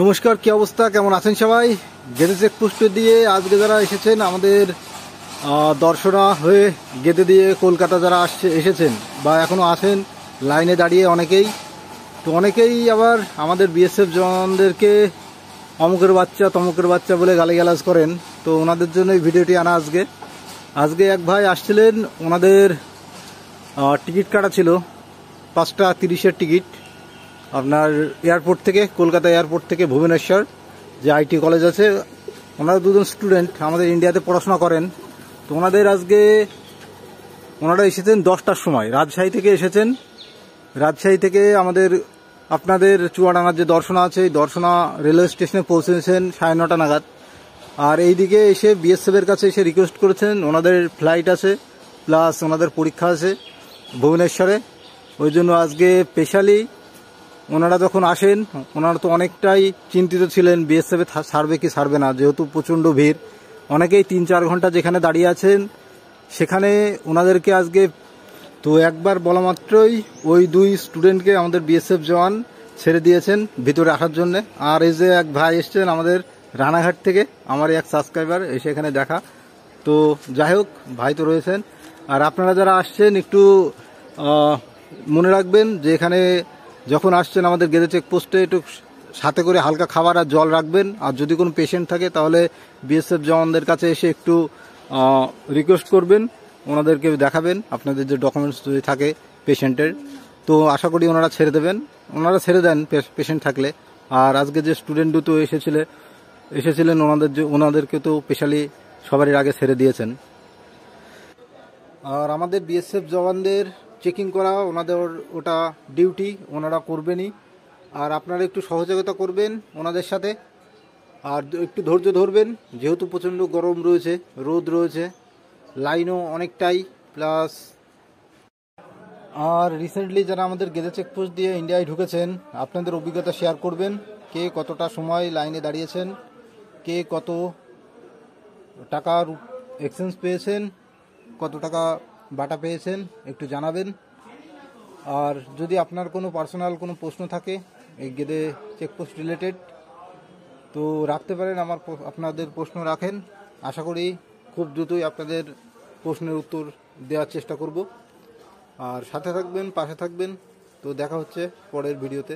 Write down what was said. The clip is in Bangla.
নমস্কার, কি অবস্থা, কেমন আছেন সবাই? গেদে চেকপোস্ট দিয়ে আজকে যারা এসেছেন আমাদের দর্শনা হয়ে গেদে দিয়ে কলকাতা যারা এসেছেন বা এখনও আছেন লাইনে দাঁড়িয়ে অনেকেই, তো অনেকেই আবার আমাদের বিএসএফ জওয়ানদেরকে অমুকের বাচ্চা তমুকের বাচ্চা বলে গালিগালাজ করেন। তো ওনাদের জন্য এই ভিডিওটি আনা। আজকে এক ভাই আসছিলেন, ওনাদের টিকিট কাটা ছিল 5:30-এর টিকিট আপনার এয়ারপোর্ট থেকে, কলকাতা এয়ারপোর্ট থেকে ভুবনেশ্বর যে আইটি কলেজ আছে, ওনারা দুজন স্টুডেন্ট আমাদের ইন্ডিয়াতে পড়াশোনা করেন। তো ওনারা এসেছেন 10টার সময়, রাজশাহী থেকে এসেছেন। রাজশাহী থেকে আপনাদের চুয়াডাঙ্গার যে দর্শনা আছে, এই দর্শনা রেলওয়ে স্টেশনে পৌঁছেছেন 9:30 নাগাদ। আর এইদিকে এসে বিএসএফের কাছে এসে রিকোয়েস্ট করেছেন, ওনাদের ফ্লাইট আছে প্লাস ওনাদের পরীক্ষা আছে ভুবনেশ্বরে। ওই জন্য আজকে স্পেশালি ওনারা যখন আসেন, ওনারা তো অনেকটাই চিন্তিত ছিলেন বিএসএফে ছাড়বে কি ছাড়বে না, যেহেতু প্রচণ্ড ভিড়। অনেকেই 3-4 ঘন্টা যেখানে দাঁড়িয়ে আছেন সেখানে ওনাদেরকে আজকে তো একবার বলা মাত্রই ওই 2 স্টুডেন্টকে আমাদের বিএসএফ জওয়ান ছেড়ে দিয়েছেন ভিতরে আসার জন্য। আর এই যে এক ভাই এসছেন আমাদের রানাঘাট থেকে, আমার এক সাবস্ক্রাইবার এসে এখানে দেখা। তো যাই হোক, ভাই তো রয়েছেন। আর আপনারা যারা আসছেন একটু মনে রাখবেন যে এখানে যখন আসছেন আমাদের গেদে চেকপোস্টে একটু সাথে করে হালকা খাবার আর জল রাখবেন। আর যদি কোনো পেশেন্ট থাকে তাহলে বিএসএফ জওয়ানদের কাছে এসে একটু রিকোয়েস্ট করবেন, ওনাদেরকে দেখাবেন আপনাদের যে ডকুমেন্টস যদি থাকে পেশেন্টের। তো আশা করি ওনারা ওনারা ছেড়ে দেন পেশেন্ট থাকলে। আর আজকে যে স্টুডেন্ট দুটো এসেছিলেন ওনাদেরকে তো স্পেশালি সবারই আগে ছেড়ে দিয়েছেন। আর আমাদের বিএসএফ জওয়ানদের চেকিং করা ওনাদের ওটা ডিউটি, ওনারা করবেনই। আর আপনারা একটু সহযোগিতা করবেন ওনাদের সাথে, আর একটু ধৈর্য ধরবেন, যেহেতু প্রচণ্ড গরম রয়েছে, রোদ রয়েছে, লাইনও অনেকটাই প্লাস। আর রিসেন্টলি যারা আমাদের গেদে চেকপোস্ট দিয়ে ইন্ডিয়ায় ঢুকেছেন, আপনাদের অভিজ্ঞতা শেয়ার করবেন, কে কতটা সময় লাইনে দাঁড়িয়েছেন, কে কত টাকার এক্সচেঞ্জ পেয়েছেন, কত টাকা বাটা পেয়েছেন, একটু জানাবেন। আর যদি আপনার কোনো পার্সোনাল কোনো প্রশ্ন থাকে এই গেদে চেকপোস্ট রিলেটেড, তো রাখতে পারেন, আপনাদের প্রশ্ন রাখেন। আশা করি খুব দ্রুতই আপনাদের প্রশ্নের উত্তর দেওয়ার চেষ্টা করব। আর সাথে থাকবেন, পাশে থাকবেন। তো দেখা হচ্ছে পরের ভিডিওতে।